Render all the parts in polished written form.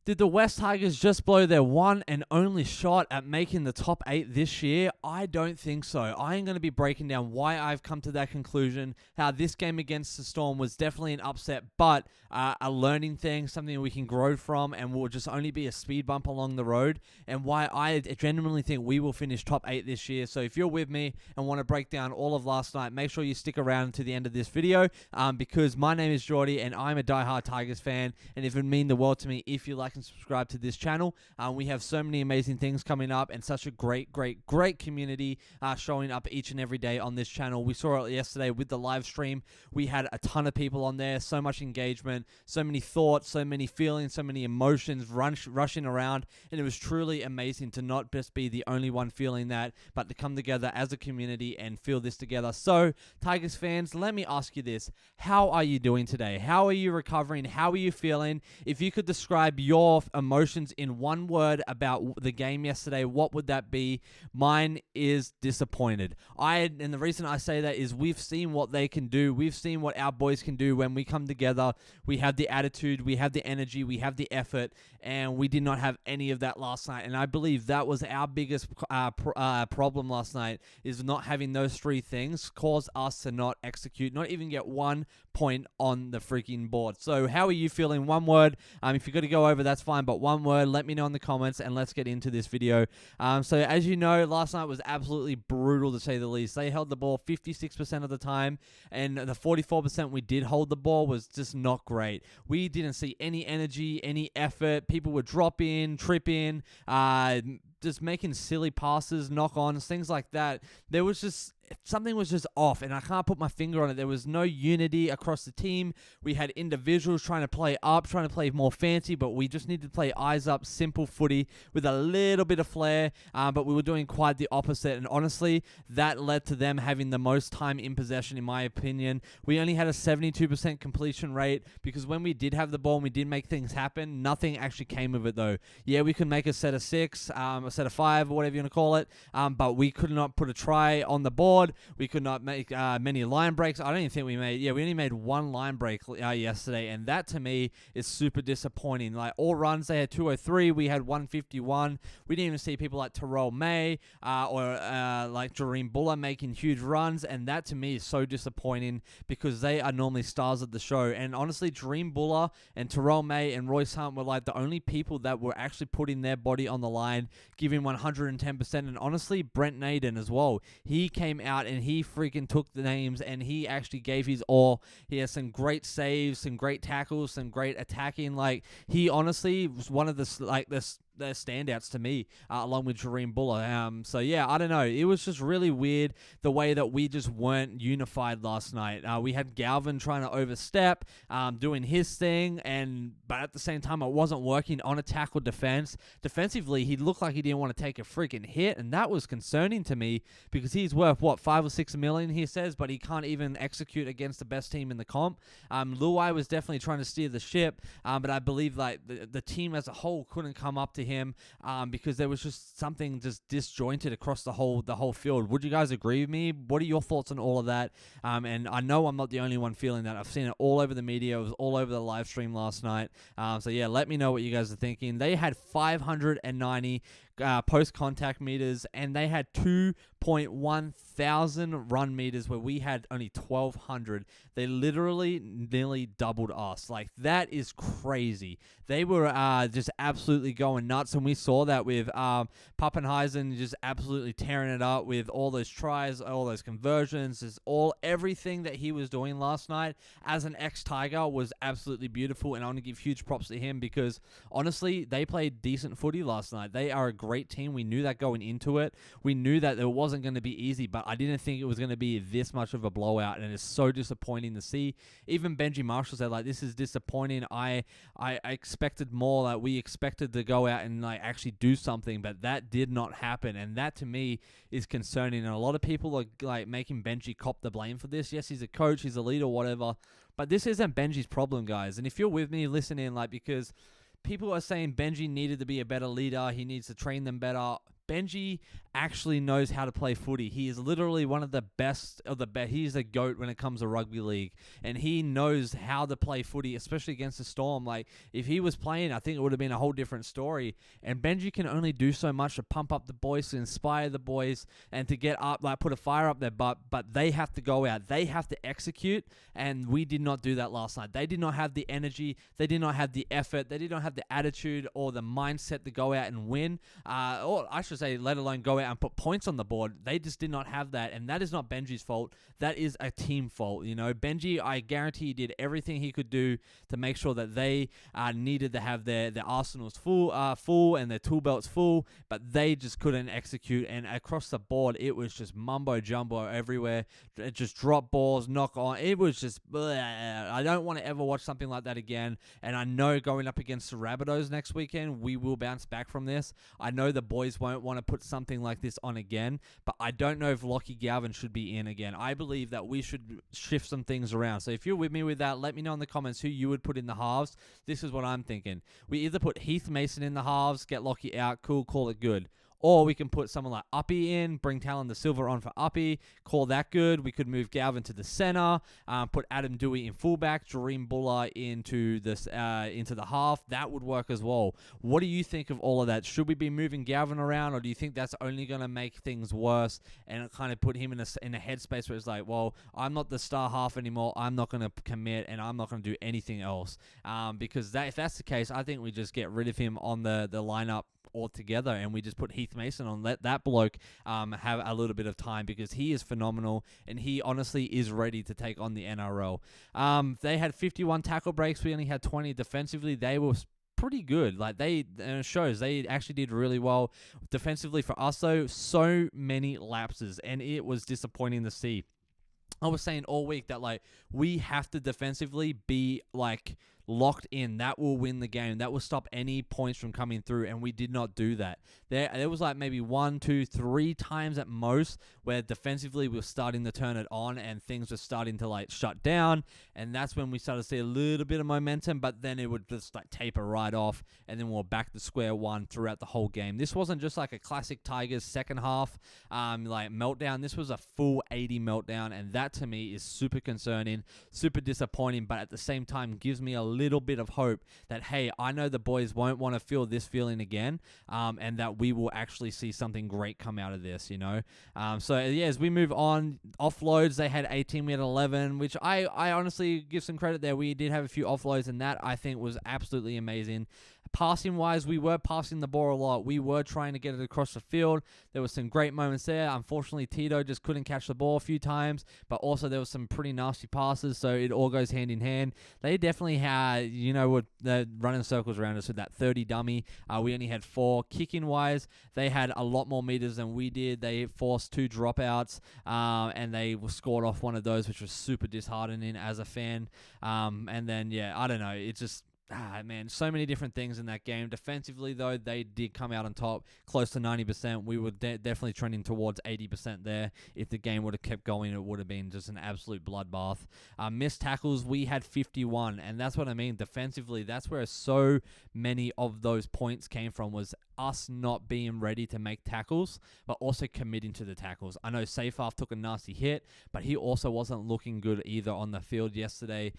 Did the West Tigers just blow their one and only shot at making the top 8 this year? I don't think so. I am going to be breaking down why I've come to that conclusion, how this game against the Storm was definitely an upset, but a learning thing, something we can grow from, and will just only be a speed bump along the road, and why I genuinely think we will finish top 8 this year. So if you're with me and want to break down all of last night, make sure you stick around to the end of this video, because my name is Geordie, and I'm a diehard Tigers fan, and it would mean the world to me if you like and subscribe to this channel. We have so many amazing things coming up and such a great community showing up each and every day on this channel. We saw it yesterday with the live stream. We had a ton of people on there, so much engagement, so many thoughts, so many feelings, so many emotions rushing around, and it was truly amazing to not just be the only one feeling that, but to come together as a community and feel this together. So, Tigers fans, let me ask you this. How are you doing today? How are you recovering? How are you feeling? If you could describe your emotions in one word about the game yesterday, what would that be? Mine is disappointed. And the reason I say that is we've seen what they can do. We've seen what our boys can do when we come together. We have the attitude, we have the energy, we have the effort, and we did not have any of that last night. And I believe that was our biggest problem last night, is not having those three things caused us to not execute, not even get 1 point on the freaking board. So how are you feeling? One word. If you've got to go over, that's fine, but one word, let me know in the comments, and let's get into this video. So as you know, last night was absolutely brutal to say the least. They held the ball 56% of the time, and the 44% we did hold the ball was just not great. We didn't see any energy, any effort. People would drop in, trip in, just making silly passes, knock-ons, things like that. There was just something was just off, and I can't put my finger on it. There was no unity across the team. We had individuals trying to play up, trying to play more fancy, but we just needed to play eyes up, simple footy with a little bit of flair, but we were doing quite the opposite, and honestly, that led to them having the most time in possession, in my opinion. We only had a 72% completion rate, because when we did have the ball and we did make things happen, nothing actually came of it, though. Yeah, we could make a set of 6, a set of 5, or whatever you want to call it, but we could not put a try on the board. We could not make many line breaks. I don't even think we only made 1 line break yesterday, and that to me is super disappointing. Like, all runs, they had 203, we had 151. We didn't even see people like Terrell May or like Jareem Buller making huge runs, and that to me is so disappointing, because they are normally stars of the show. And honestly, Jareem Buller and Terrell May and Royce Hunt were like the only people that were actually putting their body on the line, giving 110%. And honestly, Brent Naden as well. He came out and he freaking took the names, and he actually gave his all. He has some great saves, some great tackles, some great attacking. Like, he honestly was one of the standouts to me, along with Jareem Buller. So yeah, I don't know. It was just really weird the way that we just weren't unified last night. We had Galvin trying to overstep, doing his thing, but at the same time, it wasn't working on attack or defense. Defensively, he looked like he didn't want to take a freaking hit, and that was concerning to me, because he's worth, what, 5 or 6 million, he says, but he can't even execute against the best team in the comp. Luai was definitely trying to steer the ship, but I believe like the team as a whole couldn't come up to him, because there was just something just disjointed across the whole field. Would you guys agree with me? What are your thoughts on all of that? And I know I'm not the only one feeling that. I've seen it all over the media. It was all over the live stream last night. So yeah, let me know what you guys are thinking. They had 590 post-contact meters, and they had 2.1 thousand run meters, where we had only 1,200. They literally nearly doubled us. Like, that is crazy. They were just absolutely going nuts, and we saw that with Pappenheisen just absolutely tearing it up with all those tries, all those conversions, just everything that he was doing last night as an ex-Tiger was absolutely beautiful, and I want to give huge props to him, because honestly, they played decent footy last night. They are a great team. We knew that going into it. We knew that it wasn't going to be easy, but I didn't think it was going to be this much of a blowout, and it's so disappointing to see. Even Benji Marshall said, like, this is disappointing. I expected more. Like, we expected to go out and like actually do something, but that did not happen, and that to me is concerning. And a lot of people are like making Benji cop the blame for this. Yes, he's a coach, he's a leader, whatever, but this isn't Benji's problem, guys. And if you're with me, listen in, like, because people are saying Benji needed to be a better leader, he needs to train them better. Benji actually knows how to play footy. He is literally one of the best of the best. He's a GOAT when it comes to rugby league, and he knows how to play footy, especially against the Storm. Like, if he was playing, I think it would have been a whole different story. And Benji can only do so much to pump up the boys, to inspire the boys, and to get up, like put a fire up their butt. But they have to go out. They have to execute, and we did not do that last night. They did not have the energy. They did not have the effort. They did not have the attitude or the mindset to go out and win. Or I should say, let alone go out and put points on the board. They just did not have that, and that is not Benji's fault. That is a team fault. You know, Benji, I guarantee he did everything he could do to make sure that they needed to have their arsenals full and their tool belts full, but they just couldn't execute. And across the board, it was just mumbo jumbo everywhere. It just drop balls, knock on. It was just bleh. I don't want to ever watch something like that again. And I know going up against the Rabbitohs next weekend, we will bounce back from this. I know the boys won't want to put something like this on again, but I don't know if Lachlan Galvin should be in again. I believe that we should shift some things around. So if you're with me with that, let me know in the comments who you would put in the halves. This is what I'm thinking. We either put Heath Mason in the halves, get Lockie out, cool, call it good. Or we can put someone like Uppy in, bring Talon the Silver on for Uppy, call that good. We could move Galvin to the center, put Adam Dewey in fullback, Jareem Buller into the half. That would work as well. What do you think of all of that? Should we be moving Galvin around, or do you think that's only going to make things worse and kind of put him in a headspace where it's like, well, I'm not the star half anymore. I'm not going to commit, and I'm not going to do anything else. Because if that's the case, I think we just get rid of him on the lineup altogether, and we just put Heath Mason on, let that bloke have a little bit of time, because he is phenomenal and he honestly is ready to take on the NRL. They had 51 tackle breaks. We only had 20 defensively. They were pretty good. Like, they shows they actually did really well defensively. For us though, so many lapses, and it was disappointing to see. I was saying all week that, like, we have to defensively be, like, locked in. That will win the game. That will stop any points from coming through, and we did not do that. There was, like, maybe 1, 2, 3 times at most where defensively we were starting to turn it on and things were starting to, like, shut down, and that's when we started to see a little bit of momentum, but then it would just, like, taper right off, and then we're back to square one throughout the whole game. This wasn't just like a classic Tigers second half like meltdown. This was a full 80 meltdown, and that to me is super concerning, super disappointing, but at the same time gives me a little bit of hope that, hey, I know the boys won't want to feel this feeling again, and that we will actually see something great come out of this, you know. So yeah, as we move on, offloads, they had 18, we had 11, which I honestly give some credit there. We did have a few offloads, and that I think was absolutely amazing. Passing wise, we were passing the ball a lot. We were trying to get it across the field. There was some great moments there. Unfortunately, Tito just couldn't catch the ball a few times, but also there was some pretty nasty passes, so it all goes hand in hand. They definitely had, you know, what they're running circles around us with that 30 dummy. We only had 4. Kicking wise, they had a lot more meters than we did. They forced 2 dropouts, and they scored off one of those, which was super disheartening as a fan. And then, yeah, I don't know. It's just, man, so many different things in that game. Defensively, though, they did come out on top, close to 90%. We were definitely trending towards 80% there. If the game would have kept going, it would have been just an absolute bloodbath. Missed tackles, we had 51, and that's what I mean. Defensively, that's where so many of those points came from, was us not being ready to make tackles, but also committing to the tackles. I know Seyfarth took a nasty hit, but he also wasn't looking good either on the field yesterday.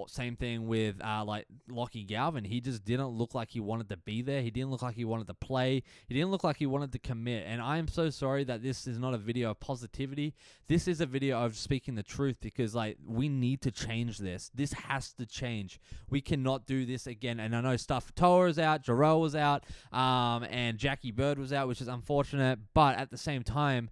Same thing with like Lachlan Galvin. He just didn't look like he wanted to be there. He didn't look like he wanted to play. He didn't look like he wanted to commit. And I am so sorry that this is not a video of positivity. This is a video of speaking the truth, because, like, we need to change this. This has to change. We cannot do this again. And I know Stuff Toa is out, Jarrell was out, and Jackie Bird was out, which is unfortunate. But at the same time,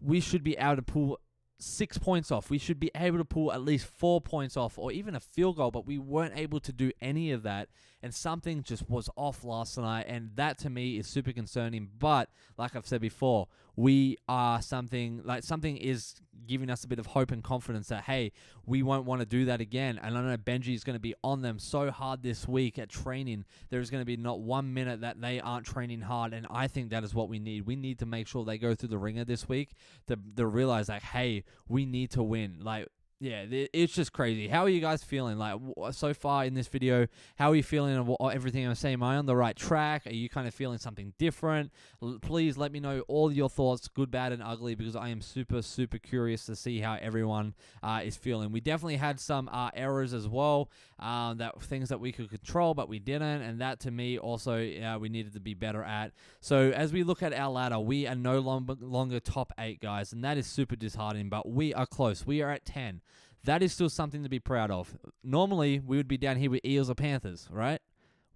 we should be able to pull 6 points off. We should be able to pull at least 4 points off, or even a field goal, but we weren't able to do any of that, and something just was off last night, and that to me is super concerning. But like I've said before, we are something is giving us a bit of hope and confidence that, hey, we won't want to do that again. And I know Benji is going to be on them so hard this week at training. There's going to be not 1 minute that they aren't training hard, and I think that is what we need. We need to make sure they go through the ringer this week to realize that, hey, we need to win. Like, Yeah, it's just crazy. How are you guys feeling? Like, so far in this video, how are you feeling of everything I'm saying? Am I on the right track? Are you kind of feeling something different? Please let me know all your thoughts, good, bad, and ugly, because I am super, super curious to see how everyone is feeling. We definitely had some errors as well, that things that we could control, but we didn't, and that to me also we needed to be better at. So as we look at our ladder, we are no longer top 8, guys, and that is super disheartening, but we are close. We are at 10. That is still something to be proud of. Normally, we would be down here with Eels or Panthers, right?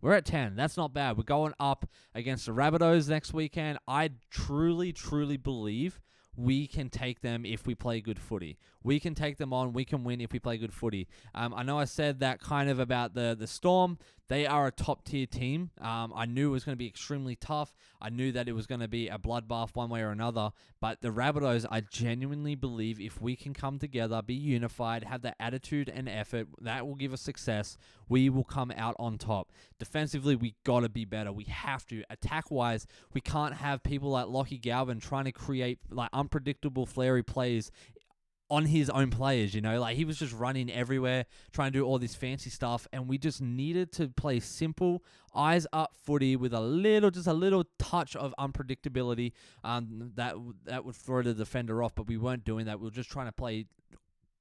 We're at 10. That's not bad. We're going up against the Rabbitohs next weekend. I truly, truly believe we can take them if we play good footy. We can take them on. We can win if we play good footy. I know I said that kind of about the Storm. They are a top-tier team. I knew it was going to be extremely tough. I knew that it was going to be a bloodbath one way or another. But the Rabbitohs, I genuinely believe if we can come together, be unified, have the attitude and effort, that will give us success. We will come out on top. Defensively, we got to be better. We have to. Attack-wise, we can't have people like Lachlan Galvin trying to create like unpredictable, flary plays on his own players, you know, like he was just running everywhere, trying to do all this fancy stuff, and we just needed to play simple, eyes up footy with just a little touch of unpredictability, that would throw the defender off, but we weren't doing that. We were just trying to play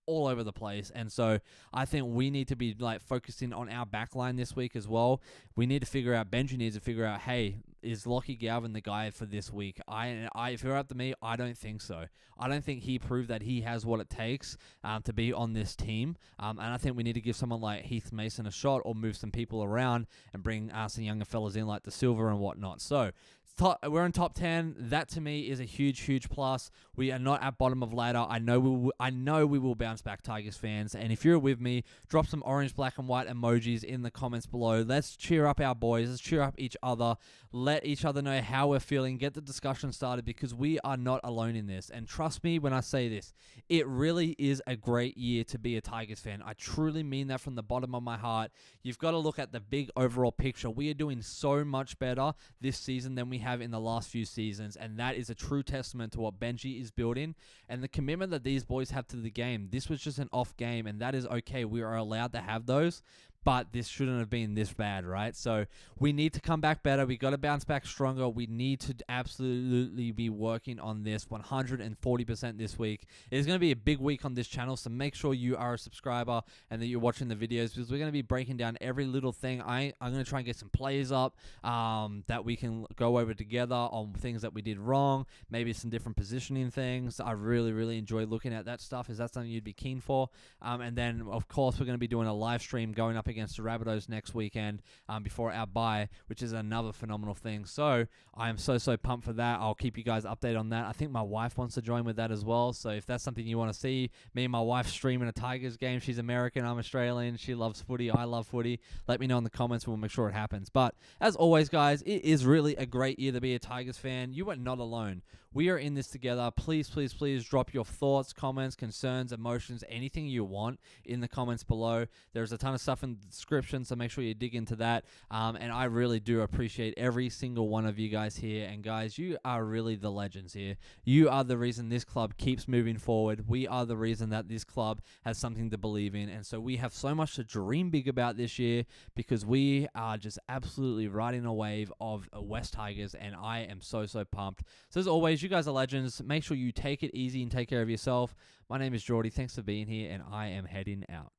all over the place. And so I think we need to be like focusing on our back line this week as well. We need to figure out, Benji needs to figure out, hey, is Lachlan Galvin the guy for this week? If you're up to me, I don't think so. I don't think he proved that he has what it takes to be on this team. And I think we need to give someone like Heath Mason a shot, or move some people around and bring some younger fellas in like the Silver and whatnot. So we're in top 10. That to me is a huge, huge plus. We are not at bottom of ladder. I know we will bounce back, Tigers fans. And if you're with me, drop some orange, black, and white emojis in the comments below. Let's cheer up our boys. Let's cheer up each other. Let each other know how we're feeling. Get the discussion started, because we are not alone in this. And trust me when I say this, it really is a great year to be a Tigers fan. I truly mean that from the bottom of my heart. You've got to look at the big overall picture. We are doing so much better this season than we have in the last few seasons, and that is a true testament to what Benji is building and the commitment that these boys have to the game. This was just an off game, and that is okay. We are allowed to have those, but this shouldn't have been this bad, right? So we need to come back better. We got to bounce back stronger. We need to absolutely be working on this 140% this week. It's going to be a big week on this channel, so make sure you are a subscriber and that you're watching the videos, because we're going to be breaking down every little thing. I'm going to try and get some plays up that we can go over together on things that we did wrong, maybe some different positioning things. I really, really enjoy looking at that stuff. Is that something you'd be keen for? And then, of course, we're going to be doing a live stream going up against the Rabbitohs next weekend before our bye, which is another phenomenal thing. So I am so pumped for that. I'll keep you guys updated on that. I think my wife wants to join with that as well. So if that's something you want to see, me and my wife streaming a Tigers game. She's American, I'm Australian. She loves footy. I love footy. Let me know in the comments. We'll make sure it happens. But as always, guys, it is really a great year to be a Tigers fan. You are not alone. We are in this together. Please, please, please drop your thoughts, comments, concerns, emotions, anything you want in the comments below. There's a ton of stuff in the description, so make sure you dig into that. And I really do appreciate every single one of you guys here. And guys, you are really the legends here. You are the reason this club keeps moving forward. We are the reason that this club has something to believe in. And so we have so much to dream big about this year, because we are just absolutely riding a wave of West Tigers, and I am so pumped. So as always, you guys are legends. Make sure you take it easy and take care of yourself. My name is Jordy. Thanks for being here, and I am heading out.